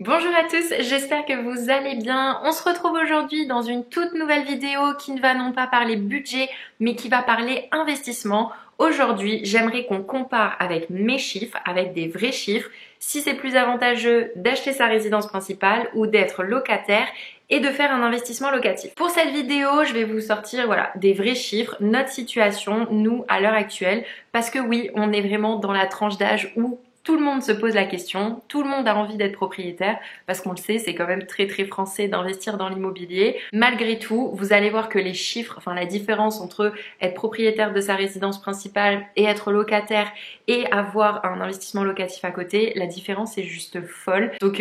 Bonjour à tous, j'espère que vous allez bien. On se retrouve aujourd'hui dans une toute nouvelle vidéo qui ne va non pas parler budget, mais qui va parler investissement. Aujourd'hui, j'aimerais qu'on compare avec mes chiffres, avec des vrais chiffres, si c'est plus avantageux d'acheter sa résidence principale ou d'être locataire et de faire un investissement locatif. Pour cette vidéo, je vais vous sortir des vrais chiffres, notre situation, nous, à l'heure actuelle, parce que oui, on est vraiment dans la tranche d'âge où tout le monde se pose la question, tout le monde a envie d'être propriétaire parce qu'on le sait, c'est quand même très français d'investir dans l'immobilier. Malgré tout, vous allez voir que les chiffres, la différence entre être propriétaire de sa résidence principale et être locataire et avoir un investissement locatif à côté, la différence est juste folle. Donc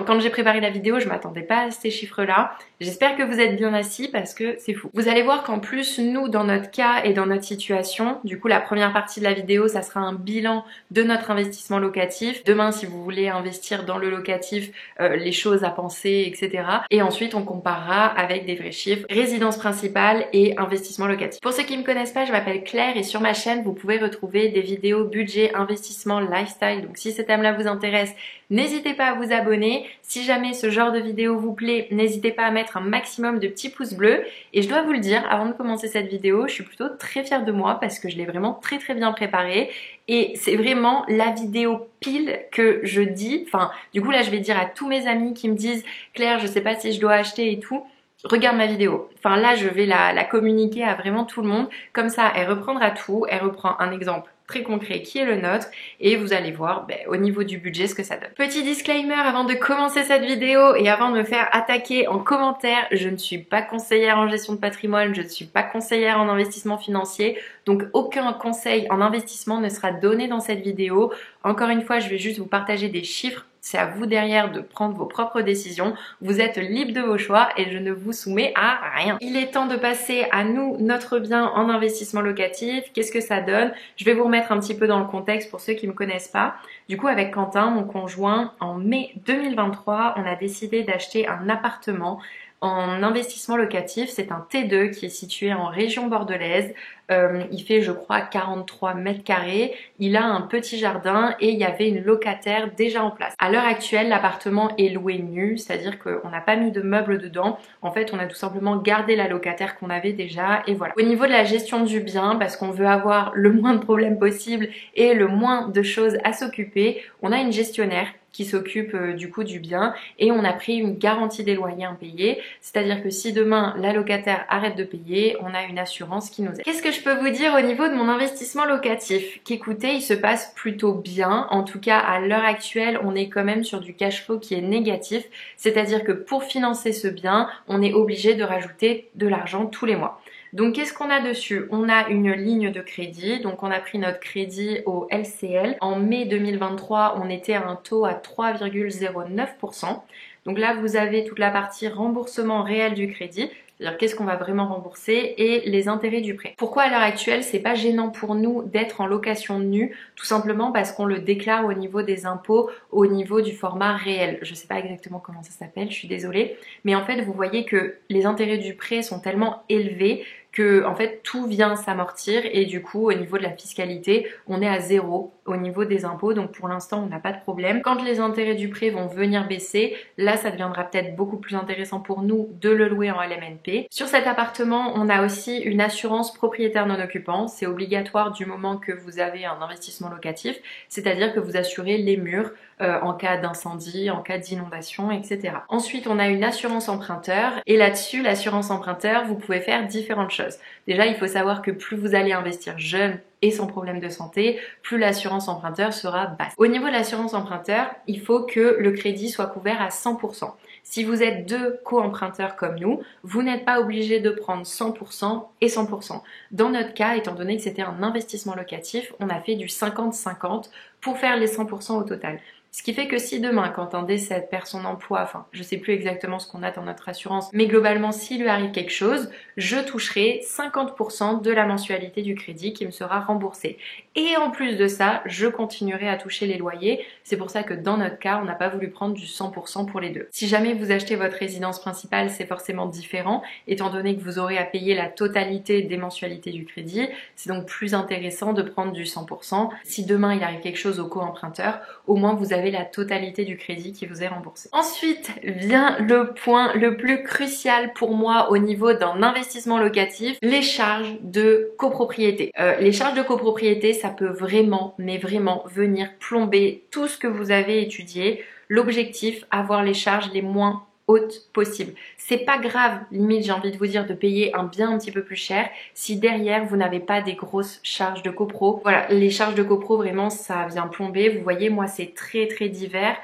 quand j'ai préparé la vidéo, je m'attendais pas à ces chiffres-là. J'espère que vous êtes bien assis parce que c'est fou. Vous allez voir qu'en plus, nous, dans notre cas et dans notre situation, du coup, la première partie de la vidéo, ça sera un bilan de notre investissement locatif. Demain, si vous voulez investir dans le locatif, les choses à penser, etc. Et ensuite, on comparera avec des vrais chiffres, résidence principale et investissement locatif. Pour ceux qui me connaissent pas, je m'appelle Claire et sur ma chaîne, vous pouvez retrouver des vidéos budget, investissement, lifestyle. Donc si ce thème-là vous intéresse, n'hésitez pas à vous abonner. Si jamais ce genre de vidéo vous plaît, n'hésitez pas à mettre un maximum de petits pouces bleus. Et je dois vous le dire, avant de commencer cette vidéo, je suis plutôt très fière de moi parce que je l'ai vraiment très bien préparée. Et c'est vraiment la vidéo pile que je dis. Du coup là, je vais dire à tous mes amis qui me disent « Claire, je sais pas si je dois acheter et tout ». Regarde ma vidéo. Là, je vais la communiquer à vraiment tout le monde. Comme ça, elle reprendra tout. Elle reprend un exemple très concret qui est le nôtre et vous allez voir au niveau du budget ce que ça donne. Petit disclaimer avant de commencer cette vidéo et avant de me faire attaquer en commentaire, je ne suis pas conseillère en gestion de patrimoine, je ne suis pas conseillère en investissement financier, donc aucun conseil en investissement ne sera donné dans cette vidéo. Encore une fois, je vais juste vous partager des chiffres. C'est à vous derrière de prendre vos propres décisions. Vous êtes libre de vos choix et je ne vous soumets à rien. Il est temps de passer à nous, notre bien en investissement locatif. Qu'est-ce que ça donne? Je vais vous remettre un petit peu dans le contexte pour ceux qui ne me connaissent pas. Du coup, avec Quentin, mon conjoint, en mai 2023, on a décidé d'acheter un appartement en investissement locatif. C'est un T2 qui est situé en région bordelaise. Il fait, je crois, 43 mètres carrés. Il a un petit jardin et il y avait une locataire déjà en place. À l'heure actuelle, l'appartement est loué nu, c'est-à-dire qu'on n'a pas mis de meubles dedans. En fait, on a tout simplement gardé la locataire qu'on avait déjà et voilà. Au niveau de la gestion du bien, parce qu'on veut avoir le moins de problèmes possible et le moins de choses à s'occuper, on a une gestionnaire qui s'occupe du coup du bien et on a pris une garantie des loyers impayés, c'est-à-dire que si demain la locataire arrête de payer, on a une assurance qui nous aide. Qu'est-ce que je peux vous dire au niveau de mon investissement locatif? Qu'écoutez, il se passe plutôt bien, en tout cas à l'heure actuelle, on est quand même sur du cash flow qui est négatif, c'est-à-dire que pour financer ce bien, on est obligé de rajouter de l'argent tous les mois. Donc qu'est-ce qu'on a dessus? On a une ligne de crédit, donc on a pris notre crédit au LCL. En mai 2023, on était à un taux à 3,09%. Donc là, vous avez toute la partie remboursement réel du crédit, c'est-à-dire qu'est-ce qu'on va vraiment rembourser et les intérêts du prêt. Pourquoi à l'heure actuelle, c'est pas gênant pour nous d'être en location nue? Tout simplement parce qu'on le déclare au niveau des impôts, au niveau du format réel. Je sais pas exactement comment ça s'appelle, je suis désolée. Mais en fait, vous voyez que les intérêts du prêt sont tellement élevés que en fait tout vient s'amortir et du coup au niveau de la fiscalité on est à zéro au niveau des impôts, donc pour l'instant on n'a pas de problème. Quand les intérêts du prêt vont venir baisser, là ça deviendra peut-être beaucoup plus intéressant pour nous de le louer en LMNP. Sur cet appartement on a aussi une assurance propriétaire non occupant, c'est obligatoire du moment que vous avez un investissement locatif, c'est-à-dire que vous assurez les murs en cas d'incendie, en cas d'inondation, etc. Ensuite, on a une assurance emprunteur et là-dessus, l'assurance emprunteur, vous pouvez faire différentes choses. Déjà, il faut savoir que plus vous allez investir jeune et sans problème de santé, plus l'assurance emprunteur sera basse. Au niveau de l'assurance emprunteur, il faut que le crédit soit couvert à 100%. Si vous êtes deux co-emprunteurs comme nous, vous n'êtes pas obligé de prendre 100% et 100%. Dans notre cas, étant donné que c'était un investissement locatif, on a fait du 50-50 pour faire les 100% au total. Ce qui fait que si demain, quand un décède perd son emploi, je sais plus exactement ce qu'on a dans notre assurance, mais globalement, s'il lui arrive quelque chose, je toucherai 50% de la mensualité du crédit qui me sera remboursée. Et en plus de ça, je continuerai à toucher les loyers. C'est pour ça que dans notre cas, on n'a pas voulu prendre du 100% pour les deux. Si jamais vous achetez votre résidence principale, c'est forcément différent, étant donné que vous aurez à payer la totalité des mensualités du crédit. C'est donc plus intéressant de prendre du 100%. Si demain, il arrive quelque chose au co-emprunteur, au moins vous avez avez la totalité du crédit qui vous est remboursé. Ensuite vient le point le plus crucial pour moi au niveau d'un investissement locatif, les charges de copropriété. Les charges de copropriété, ça peut vraiment, mais vraiment venir plomber tout ce que vous avez étudié. L'objectif, avoir les charges les moins haute possible. C'est pas grave, limite j'ai envie de vous dire de payer un bien un petit peu plus cher si derrière vous n'avez pas des grosses charges de copro. Voilà, les charges de copro vraiment ça vient plomber. Vous voyez, moi c'est très divers.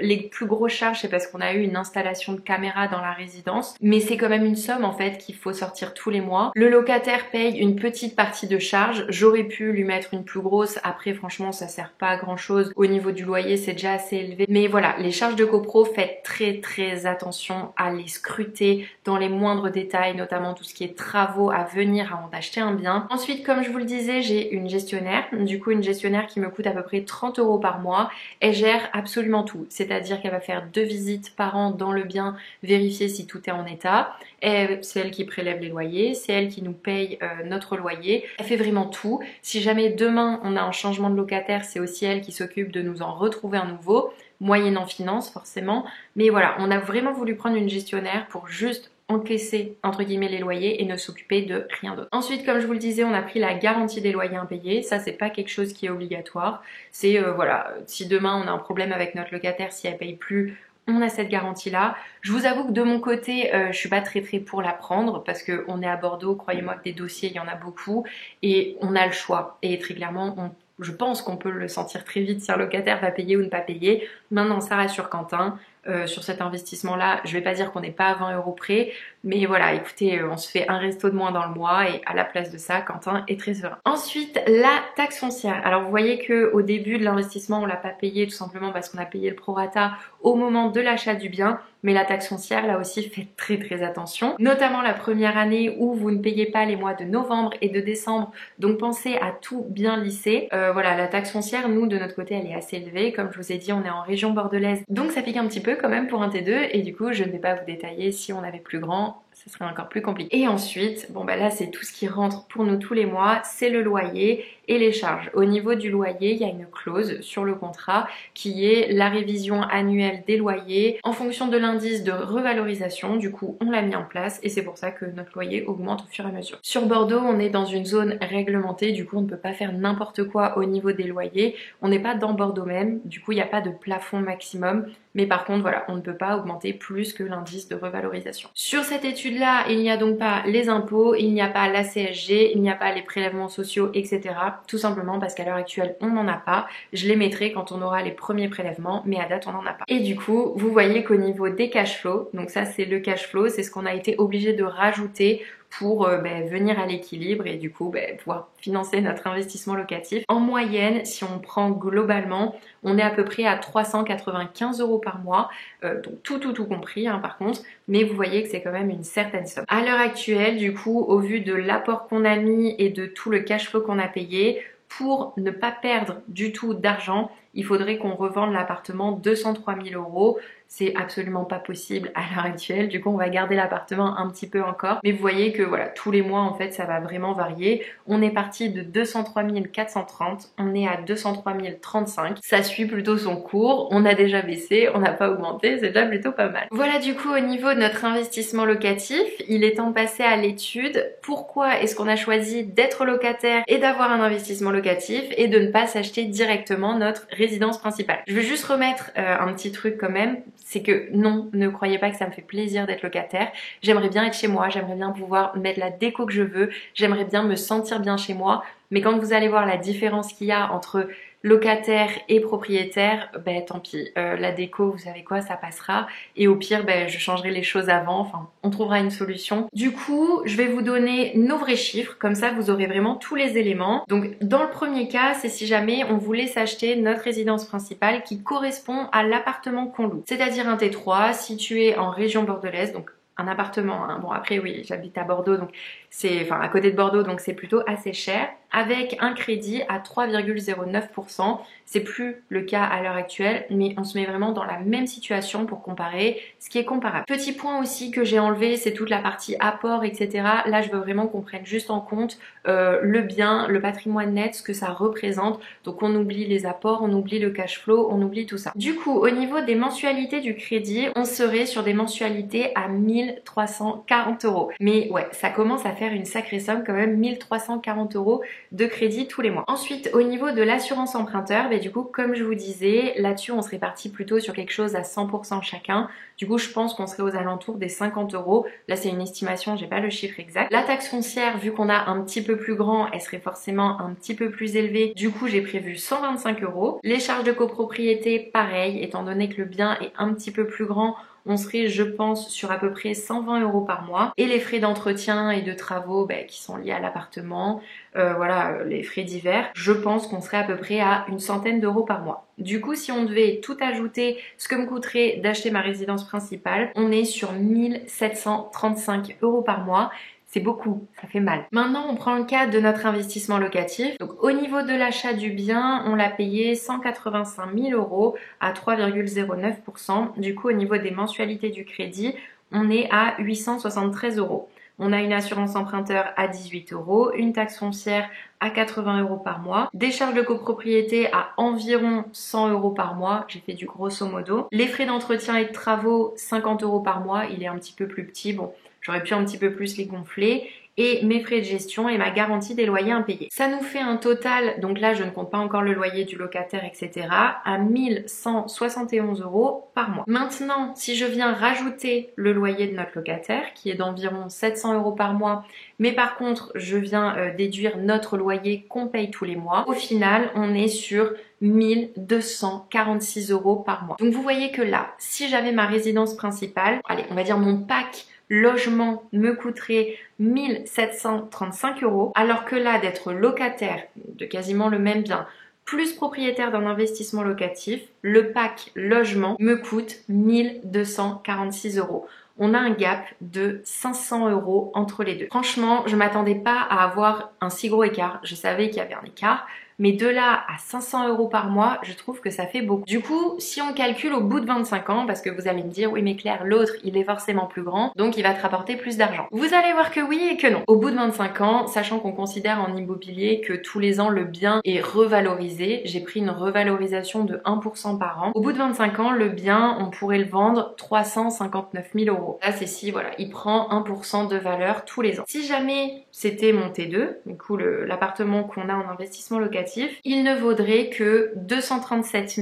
Les plus grosses charges c'est parce qu'on a eu une installation de caméra dans la résidence, mais c'est quand même une somme en fait qu'il faut sortir tous les mois. Le locataire paye une petite partie de charge, j'aurais pu lui mettre une plus grosse, après franchement ça sert pas à grand chose, au niveau du loyer c'est déjà assez élevé, mais voilà, les charges de copro, faites très attention à les scruter dans les moindres détails, notamment tout ce qui est travaux à venir avant d'acheter un bien. Ensuite, comme je vous le disais, j'ai une gestionnaire, du coup une gestionnaire qui me coûte à peu près 30 € par mois. Elle gère absolument tout, c'est-à-dire qu'elle va faire 2 visites par an dans le bien, vérifier si tout est en état. C'est elle qui prélève les loyers, c'est elle qui nous paye notre loyer. Elle fait vraiment tout. Si jamais demain on a un changement de locataire, c'est aussi elle qui s'occupe de nous en retrouver un nouveau, moyennant finance forcément. Mais voilà, on a vraiment voulu prendre une gestionnaire pour juste encaisser entre guillemets les loyers et ne s'occuper de rien d'autre. Ensuite, comme je vous le disais, on a pris la garantie des loyers impayés. Ça, c'est pas quelque chose qui est obligatoire. C'est voilà, si demain on a un problème avec notre locataire, si elle paye plus, on a cette garantie là. Je vous avoue que de mon côté, je suis pas très pour la prendre parce que on est à Bordeaux, croyez-moi que des dossiers il y en a beaucoup et on a le choix. Et très clairement, je pense qu'on peut le sentir très vite si un locataire va payer ou ne pas payer. Maintenant, ça rassure Quentin. Sur cet investissement-là, je vais pas dire qu'on n'est pas à 20 € près, mais voilà, écoutez, on se fait un resto de moins dans le mois et à la place de ça, Quentin est très serein. Ensuite, la taxe foncière. Alors vous voyez que au début de l'investissement, on l'a pas payé tout simplement parce qu'on a payé le prorata au moment de l'achat du bien, mais la taxe foncière, là aussi, faites très attention, notamment la première année où vous ne payez pas les mois de novembre et de décembre, donc pensez à tout bien lisser. Voilà, la taxe foncière, nous, de notre côté, elle est assez élevée, comme je vous ai dit, on est en région bordelaise, donc ça pique un petit peu quand même pour un T2, et du coup, je ne vais pas vous détailler, si on avait plus grand, ce serait encore plus compliqué. Et ensuite, bon bah là c'est tout ce qui rentre pour nous tous les mois, c'est le loyer et les charges. Au niveau du loyer, il y a une clause sur le contrat qui est la révision annuelle des loyers en fonction de l'indice de revalorisation. Du coup, on l'a mis en place et c'est pour ça que notre loyer augmente au fur et à mesure. Sur Bordeaux, on est dans une zone réglementée, du coup on ne peut pas faire n'importe quoi au niveau des loyers. On n'est pas dans Bordeaux même, du coup il n'y a pas de plafond maximum. Mais par contre, voilà, on ne peut pas augmenter plus que l'indice de revalorisation. Sur cette étude-là, il n'y a donc pas les impôts, il n'y a pas la CSG, il n'y a pas les prélèvements sociaux, etc. Tout simplement parce qu'à l'heure actuelle, on n'en a pas. Je les mettrai quand on aura les premiers prélèvements, mais à date, on n'en a pas. Et du coup, vous voyez qu'au niveau des cash flows, donc ça c'est le cash flow, c'est ce qu'on a été obligé de rajouter pour venir à l'équilibre et du coup pouvoir financer notre investissement locatif. En moyenne, si on prend globalement, on est à peu près à 395 € par mois, donc tout compris par contre, mais vous voyez que c'est quand même une certaine somme. À l'heure actuelle, du coup, au vu de l'apport qu'on a mis et de tout le cash flow qu'on a payé, pour ne pas perdre du tout d'argent, il faudrait qu'on revende l'appartement 203 000 €. C'est absolument pas possible à l'heure actuelle, du coup on va garder l'appartement un petit peu encore. Mais vous voyez que voilà, tous les mois en fait ça va vraiment varier. On est parti de 203 430, on est à 203 035. Ça suit plutôt son cours, on a déjà baissé, on n'a pas augmenté, c'est déjà plutôt pas mal. Voilà du coup au niveau de notre investissement locatif, il est temps de passer à l'étude. Pourquoi est-ce qu'on a choisi d'être locataire et d'avoir un investissement locatif et de ne pas s'acheter directement notre résidence principale? Je veux juste remettre un petit truc quand même. C'est que non, ne croyez pas que ça me fait plaisir d'être locataire. J'aimerais bien être chez moi, j'aimerais bien pouvoir mettre la déco que je veux, j'aimerais bien me sentir bien chez moi. Mais quand vous allez voir la différence qu'il y a entre locataire et propriétaire, tant pis, la déco, vous savez quoi, ça passera. Et au pire, je changerai les choses avant, enfin, on trouvera une solution. Du coup, je vais vous donner nos vrais chiffres, comme ça vous aurez vraiment tous les éléments. Donc, dans le premier cas, c'est si jamais on voulait s'acheter notre résidence principale qui correspond à l'appartement qu'on loue. C'est-à-dire un T3 situé en région bordelaise, donc un appartement, Bon après oui, j'habite à Bordeaux, donc c'est, à côté de Bordeaux, donc c'est plutôt assez cher. avec un crédit à 3,09%. C'est plus le cas à l'heure actuelle, mais on se met vraiment dans la même situation pour comparer ce qui est comparable. Petit point aussi que j'ai enlevé, c'est toute la partie apport, etc. Là, je veux vraiment qu'on prenne juste en compte le bien, le patrimoine net, ce que ça représente. Donc on oublie les apports, on oublie le cash flow, on oublie tout ça. Du coup, au niveau des mensualités du crédit, on serait sur des mensualités à 1340 euros. Mais ouais, ça commence à faire une sacrée somme quand même, 1340 euros de crédit tous les mois. Ensuite, au niveau de l'assurance emprunteur, du coup, comme je vous disais, là-dessus, on serait parti plutôt sur quelque chose à 100% chacun. Du coup, je pense qu'on serait aux alentours des 50 euros. Là, c'est une estimation, j'ai pas le chiffre exact. La taxe foncière, vu qu'on a un petit peu plus grand, elle serait forcément un petit peu plus élevée. Du coup, j'ai prévu 125 euros. Les charges de copropriété, pareil, étant donné que le bien est un petit peu plus grand, on serait, je pense, sur à peu près 120 euros par mois. Et les frais d'entretien et de travaux qui sont liés à l'appartement, voilà, les frais divers, je pense qu'on serait à peu près à une centaine d'euros par mois. Du coup, si on devait tout ajouter, ce que me coûterait d'acheter ma résidence principale, on est sur 1735 euros par mois. C'est beaucoup, ça fait mal. Maintenant, on prend le cas de notre investissement locatif. Donc, au niveau de l'achat du bien, on l'a payé 185 000 euros à 3,09%. Du coup, au niveau des mensualités du crédit, on est à 873 euros. On a une assurance emprunteur à 18 euros, une taxe foncière à 80 euros par mois, des charges de copropriété à environ 100 euros par mois, j'ai fait du grosso modo. Les frais d'entretien et de travaux, 50 euros par mois, il est un petit peu plus petit, bon, j'aurais pu un petit peu plus les gonfler. Et mes frais de gestion et ma garantie des loyers impayés. Ça nous fait un total, donc là je ne compte pas encore le loyer du locataire, etc., à 1171 euros par mois. Maintenant, si je viens rajouter le loyer de notre locataire, qui est d'environ 700 euros par mois, mais par contre je viens déduire notre loyer qu'on paye tous les mois, au final on est sur 1246 euros par mois. Donc vous voyez que là, si j'avais ma résidence principale, allez, on va dire mon pack logement me coûterait 1735 euros, alors que là, d'être locataire de quasiment le même bien, plus propriétaire d'un investissement locatif, le pack logement me coûte 1246 euros. On a un gap de 500 euros entre les deux. Franchement, je m'attendais pas à avoir un si gros écart. Je savais qu'il y avait un écart, mais de là à 500 euros par mois, je trouve que ça fait beaucoup. Du coup, si on calcule au bout de 25 ans, parce que vous allez me dire, oui mais Claire, l'autre, il est forcément plus grand, donc il va te rapporter plus d'argent. Vous allez voir que oui et que non. Au bout de 25 ans, sachant qu'on considère en immobilier que tous les ans, le bien est revalorisé, j'ai pris une revalorisation de 1% par an. Au bout de 25 ans, le bien, on pourrait le vendre 359 000 euros. Là, c'est si, voilà, il prend 1% de valeur tous les ans. Si jamais c'était mon T2, du coup, l'appartement qu'on a en investissement locatif, il ne vaudrait que 237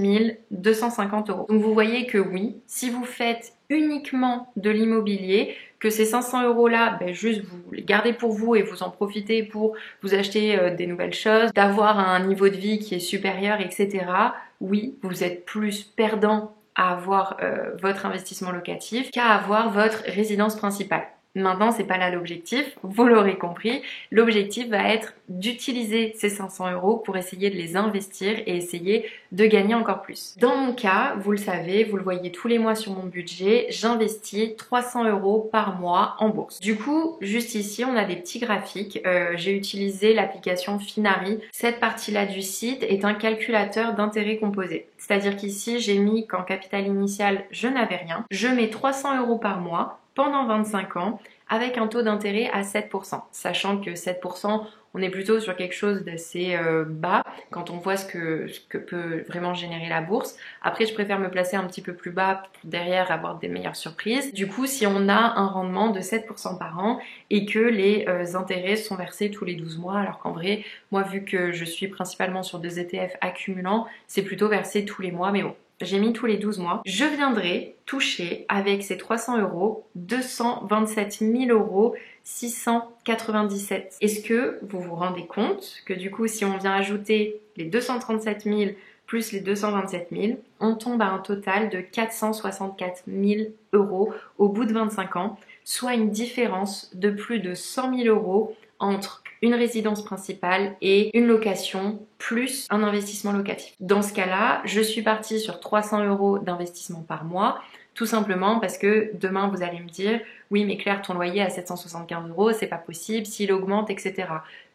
250 euros. Donc vous voyez que oui, si vous faites uniquement de l'immobilier, que ces 500 euros là, juste vous les gardez pour vous et vous en profitez pour vous acheter des nouvelles choses, d'avoir un niveau de vie qui est supérieur, etc. Oui, vous êtes plus perdant à avoir votre investissement locatif qu'à avoir votre résidence principale. Maintenant, c'est pas là l'objectif, vous l'aurez compris. L'objectif va être d'utiliser ces 500 euros pour essayer de les investir et essayer de gagner encore plus. Dans mon cas, vous le savez, vous le voyez tous les mois sur mon budget, j'investis 300 euros par mois en bourse. Du coup, juste ici, on a des petits graphiques. J'ai utilisé l'application Finari. Cette partie-là du site est un calculateur d'intérêt composé. C'est-à-dire qu'ici, j'ai mis qu'en capital initial, je n'avais rien. Je mets 300 euros par mois pendant 25 ans avec un taux d'intérêt à 7%. Sachant que 7%, on est plutôt sur quelque chose d'assez bas quand on voit ce que peut vraiment générer la bourse. Après, je préfère me placer un petit peu plus bas pour derrière avoir des meilleures surprises. Du coup, si on a un rendement de 7% par an et que les intérêts sont versés tous les 12 mois, alors qu'en vrai, moi, vu que je suis principalement sur des ETF accumulants, c'est plutôt versé tous les mois, mais bon. J'ai mis tous les 12 mois. Je viendrai toucher avec ces 300 euros 227 000 euros 697. Est-ce que vous vous rendez compte que du coup, si on vient ajouter les 237 000 plus les 227 000, on tombe à un total de 464 000 euros au bout de 25 ans, soit une différence de plus de 100 000 euros entre une résidence principale et une location plus un investissement locatif. Dans ce cas-là, je suis partie sur 300 euros d'investissement par mois, tout simplement parce que demain vous allez me dire oui mais Claire, ton loyer à 775 euros, c'est pas possible, s'il augmente, etc.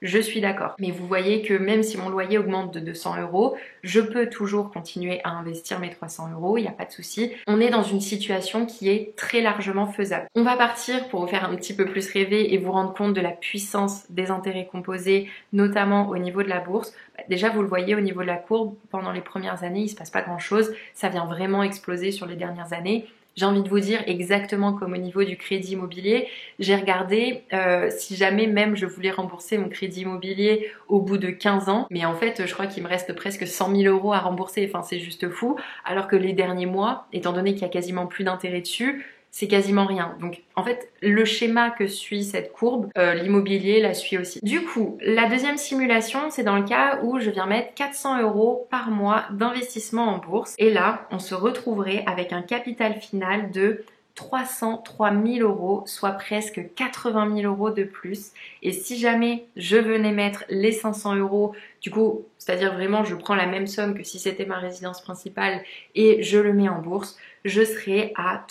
je suis d'accord. Mais vous voyez que même si mon loyer augmente de 200 €, je peux toujours continuer à investir mes 300 €, il n'y a pas de souci. On est dans une situation qui est très largement faisable. On va partir pour vous faire un petit peu plus rêver et vous rendre compte de la puissance des intérêts composés, notamment au niveau de la bourse. Déjà, vous le voyez au niveau de la courbe, pendant les premières années, il ne se passe pas grand-chose. Ça vient vraiment exploser sur les dernières années. J'ai envie de vous dire, exactement comme au niveau du crédit immobilier, j'ai regardé si jamais même je voulais rembourser mon crédit immobilier au bout de 15 ans, mais en fait je crois qu'il me reste presque 100 000 € à rembourser, enfin c'est juste fou, alors que les derniers mois, étant donné qu'il y a quasiment plus d'intérêt dessus, c'est quasiment rien. Donc en fait, le schéma que suit cette courbe, l'immobilier la suit aussi. Du coup, la deuxième simulation, c'est dans le cas où je viens mettre 400 € par mois d'investissement en bourse. Et là, on se retrouverait avec un capital final de 303 000 €, soit presque 80 000 € de plus. Et si jamais je venais mettre les 500 €, du coup, c'est-à-dire vraiment je prends la même somme que si c'était ma résidence principale et je le mets en bourse, je serais à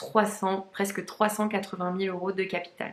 presque 380 000 € de capital.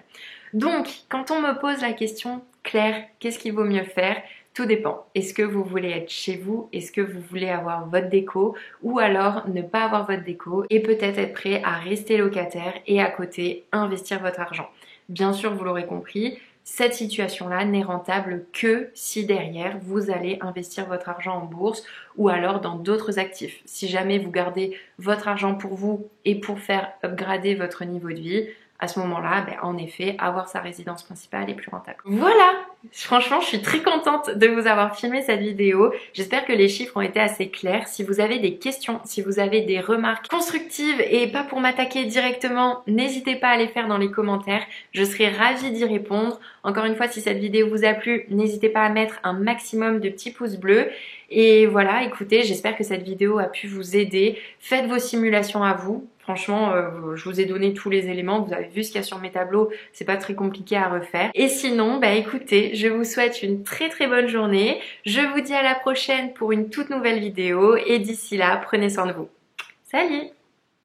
Donc, quand on me pose la question, Claire, qu'est-ce qu'il vaut mieux faire ? Tout dépend. Est-ce que vous voulez être chez vous? Est-ce que vous voulez avoir votre déco? Ou alors ne pas avoir votre déco et peut-être être prêt à rester locataire et à côté investir votre argent? Bien sûr, vous l'aurez compris, cette situation-là n'est rentable que si derrière vous allez investir votre argent en bourse ou alors dans d'autres actifs. Si jamais vous gardez votre argent pour vous et pour faire upgrader votre niveau de vie, à ce moment-là, en effet, avoir sa résidence principale est plus rentable. Voilà! Franchement, je suis très contente de vous avoir filmé cette vidéo. J'espère que les chiffres ont été assez clairs. Si vous avez des questions, si vous avez des remarques constructives et pas pour m'attaquer directement, n'hésitez pas à les faire dans les commentaires. Je serai ravie d'y répondre. Encore une fois, si cette vidéo vous a plu, n'hésitez pas à mettre un maximum de petits pouces bleus. Et voilà, écoutez, j'espère que cette vidéo a pu vous aider. Faites vos simulations à vous. Franchement, je vous ai donné tous les éléments, vous avez vu ce qu'il y a sur mes tableaux, c'est pas très compliqué à refaire. Et sinon, écoutez, je vous souhaite une très très bonne journée. Je vous dis à la prochaine pour une toute nouvelle vidéo et d'ici là, prenez soin de vous. Salut!